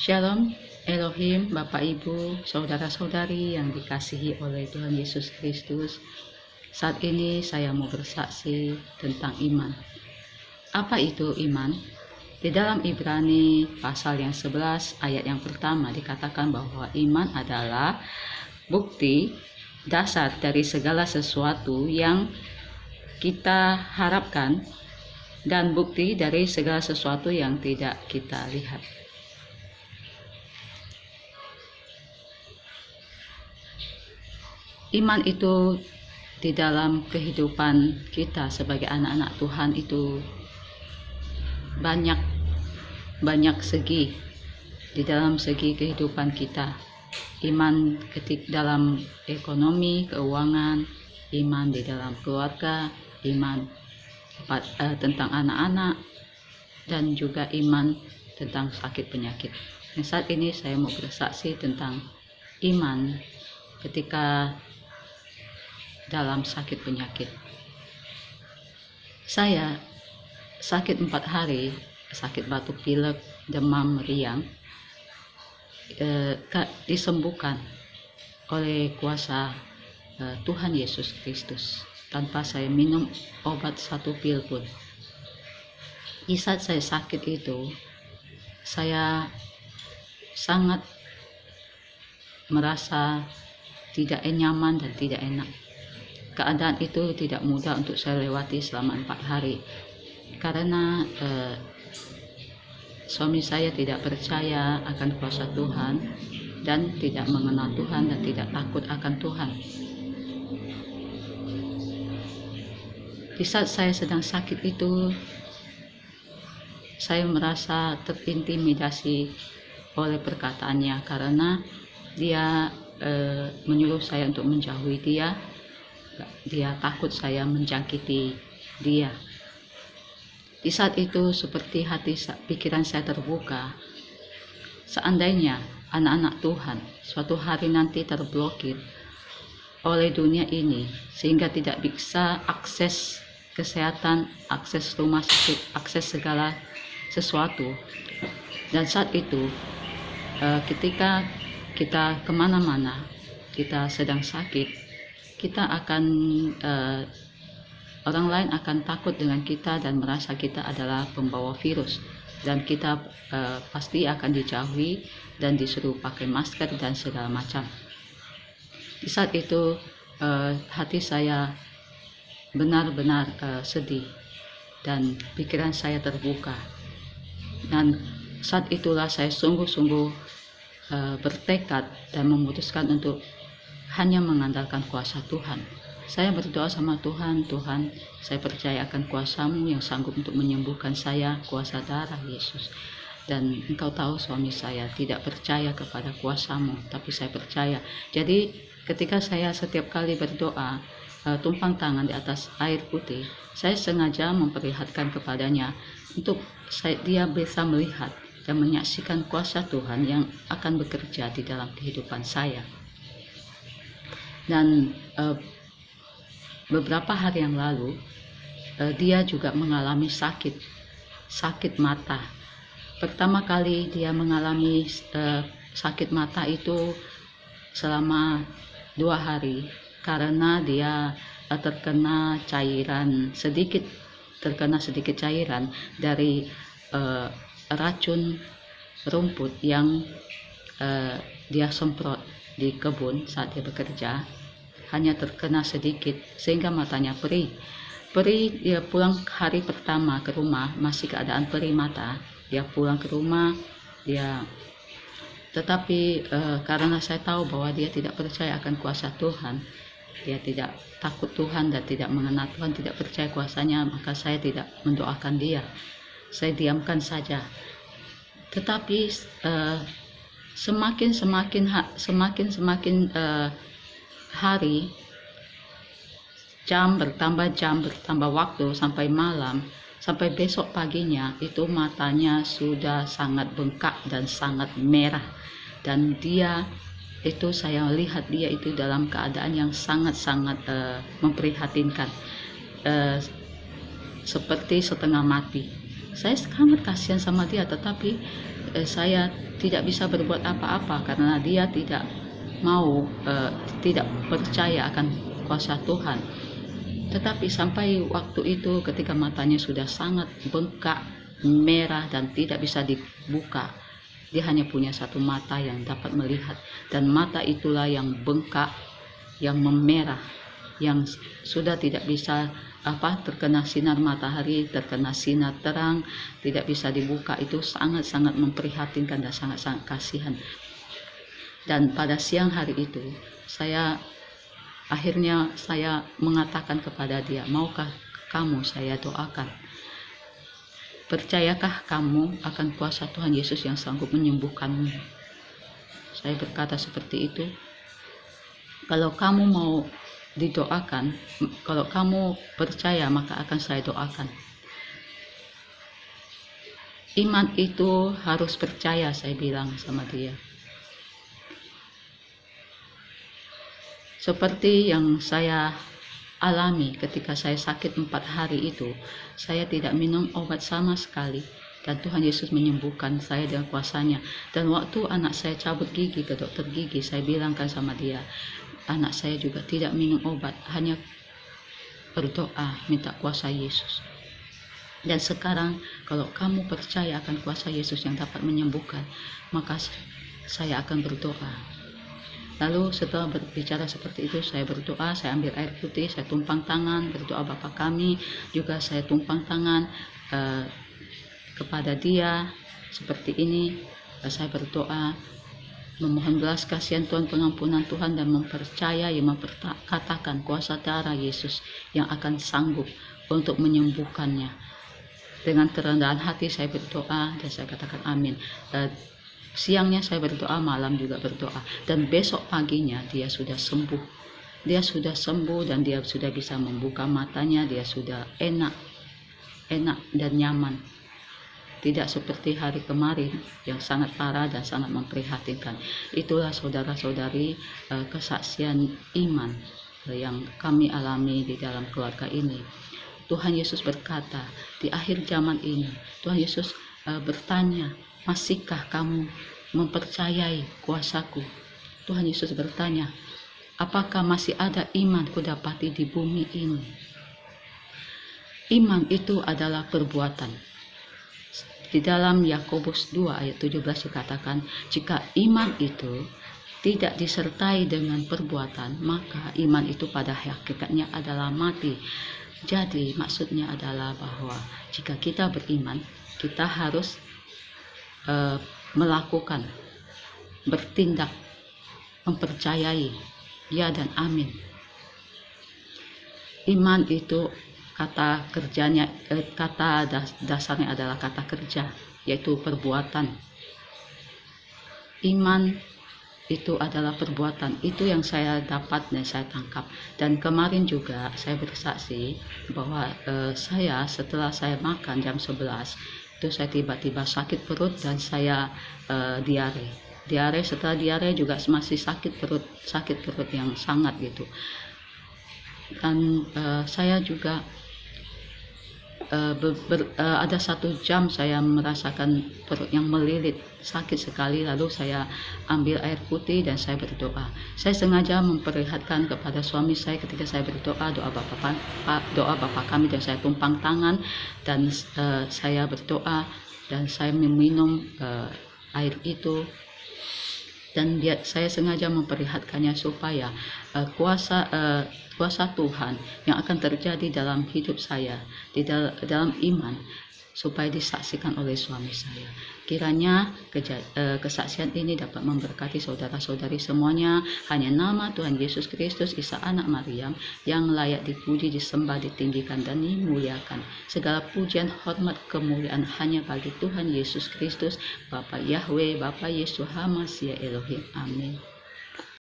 Shalom Elohim, Bapak Ibu, Saudara-saudari yang dikasihi oleh Tuhan Yesus Kristus. Saat ini saya mau bersaksi tentang iman. Apa itu iman? Di dalam Ibrani pasal yang 11 ayat yang pertama dikatakan bahwa iman adalah bukti dasar dari segala sesuatu yang kita harapkan dan bukti dari segala sesuatu yang tidak kita lihat. Iman itu di dalam kehidupan kita sebagai anak-anak Tuhan itu banyak segi di dalam segi kehidupan kita. Iman dalam ekonomi, keuangan, iman di dalam keluarga, iman tentang anak-anak, dan juga iman tentang sakit penyakit. Nah, saat ini saya mau bersaksi tentang iman ketika dalam sakit penyakit. Saya sakit 4 hari, sakit batuk pilek, demam, meriang, disembuhkan oleh kuasa Tuhan Yesus Kristus tanpa saya minum obat 1 pil pun. Di saat saya sakit itu, saya sangat merasa tidak nyaman dan tidak enak. Keadaan itu tidak mudah untuk saya lewati selama 4 hari karena suami saya tidak percaya akan kuasa Tuhan dan tidak mengenal Tuhan dan tidak takut akan Tuhan. Di saat saya sedang sakit itu, saya merasa terintimidasi oleh perkataannya karena dia menyuruh saya untuk menjauhi dia. Dia takut saya menjangkiti dia. Di saat itu seperti pikiran saya terbuka. Seandainya anak-anak Tuhan suatu hari nanti terblokir oleh dunia ini sehingga tidak bisa akses kesehatan, akses rumah sakit, akses segala sesuatu. Dan saat itu ketika kita kemana-mana, kita sedang sakit, kita akan orang lain akan takut dengan kita dan merasa kita adalah pembawa virus, dan kita pasti akan dijauhi dan disuruh pakai masker dan segala macam. Di saat itu hati saya benar-benar sedih dan pikiran saya terbuka, dan saat itulah saya sungguh-sungguh bertekad dan memutuskan untuk hanya mengandalkan kuasa Tuhan. Saya berdoa sama Tuhan, Tuhan, saya percaya akan kuasa-Mu yang sanggup untuk menyembuhkan saya, kuasa darah Yesus. Dan Engkau tahu suami saya tidak percaya kepada kuasa-Mu, tapi saya percaya. Jadi ketika saya setiap kali berdoa, tumpang tangan di atas air putih, saya sengaja memperlihatkan kepadanya untuk dia bisa melihat dan menyaksikan kuasa Tuhan yang akan bekerja di dalam kehidupan saya. Dan beberapa hari yang lalu dia juga mengalami sakit mata. Pertama kali dia mengalami sakit mata itu selama 2 hari karena dia terkena sedikit cairan dari racun rumput yang dia semprot di kebun saat dia bekerja. Hanya terkena sedikit sehingga matanya perih. Dia pulang hari pertama ke rumah masih keadaan perih mata. Dia pulang ke rumah, tetapi karena saya tahu bahwa dia tidak percaya akan kuasa Tuhan, dia tidak takut Tuhan dan tidak mengenal Tuhan, tidak percaya kuasanya, maka saya tidak mendoakan dia. Saya diamkan saja. Tetapi semakin hari, jam bertambah waktu sampai malam, sampai besok paginya itu matanya sudah sangat bengkak dan sangat merah, dan dia itu saya lihat dia itu dalam keadaan yang sangat-sangat memprihatinkan, seperti setengah mati. Saya sangat kasihan sama dia, tetapi saya tidak bisa berbuat apa-apa karena dia tidak mau, tidak percaya akan kuasa Tuhan. Tetapi sampai waktu itu ketika matanya sudah sangat bengkak, merah dan tidak bisa dibuka, dia hanya punya satu mata yang dapat melihat, dan mata itulah yang bengkak, yang memerah, yang sudah tidak bisa terkena sinar matahari, terkena sinar terang, tidak bisa dibuka. Itu sangat-sangat memprihatinkan dan sangat-sangat kasihan. Dan pada siang hari itu akhirnya saya mengatakan kepada dia, maukah kamu saya doakan? Percayakah kamu akan kuasa Tuhan Yesus yang sanggup menyembuhkanmu? Saya berkata seperti itu. Kalau kamu mau didoakan, kalau kamu percaya, maka akan saya doakan. Iman itu harus percaya, saya bilang sama dia. Seperti yang saya alami ketika saya sakit 4 hari itu, saya tidak minum obat sama sekali, dan Tuhan Yesus menyembuhkan saya dengan kuasanya. Dan waktu anak saya cabut gigi ke dokter gigi, saya bilangkan sama dia, anak saya juga tidak minum obat, hanya berdoa minta kuasa Yesus. Dan sekarang kalau kamu percaya akan kuasa Yesus yang dapat menyembuhkan, maka saya akan berdoa. Lalu setelah berbicara seperti itu, saya berdoa, saya ambil air putih, saya tumpang tangan, berdoa Bapa kami, juga saya tumpang tangan kepada dia seperti ini. Saya berdoa memohon belas kasihan Tuhan, pengampunan Tuhan, dan mempercayai, memperkatakan kuasa darah Yesus yang akan sanggup untuk menyembuhkannya. Dengan kerendahan hati saya berdoa dan saya katakan amin. Siangnya saya berdoa, malam juga berdoa, dan besok paginya dia sudah sembuh. Dia sudah sembuh dan dia sudah bisa membuka matanya, dia sudah enak dan nyaman. Tidak seperti hari kemarin yang sangat parah dan sangat memprihatinkan. Itulah saudara-saudari kesaksian iman yang kami alami di dalam keluarga ini. Tuhan Yesus berkata, di akhir zaman ini, Tuhan Yesus bertanya, masihkah kamu mempercayai kuasaku? Tuhan Yesus bertanya, apakah masih ada iman kudapati di bumi ini? Iman itu adalah perbuatan. Di dalam Yakobus 2 ayat 17 dikatakan, jika iman itu tidak disertai dengan perbuatan, maka iman itu pada hakikatnya adalah mati. Jadi maksudnya adalah bahwa jika kita beriman, kita harus melakukan, bertindak, mempercayai, ya dan amin. Iman itu kata kerjanya, kata dasarnya adalah kata kerja, yaitu perbuatan. Iman itu adalah perbuatan. Itu yang saya dapat dan saya tangkap. Dan kemarin juga saya bersaksi bahwa saya setelah saya makan jam 11 itu saya tiba-tiba sakit perut dan saya diare. Setelah diare juga masih sakit perut yang sangat gitu. Dan saya juga ada 1 jam saya merasakan perut yang melilit, sakit sekali. Lalu saya ambil air putih dan saya berdoa. Saya sengaja memperlihatkan kepada suami saya ketika saya berdoa, doa Bapa kami, dan saya tumpang tangan dan saya berdoa dan saya meminum air itu. Dan saya sengaja memperlihatkannya supaya kuasa Tuhan yang akan terjadi dalam hidup saya, di dalam iman, supaya disaksikan oleh suami saya. Kiranya kesaksian ini dapat memberkati saudara-saudari semuanya. Hanya nama Tuhan Yesus Kristus, Isa anak Maryam, yang layak dipuji, disembah, ditinggikan, dan dimuliakan. Segala pujian, hormat, kemuliaan hanya bagi Tuhan Yesus Kristus, Bapa Yahweh, Bapa Yeshua HaMashiach Elohim. Amin.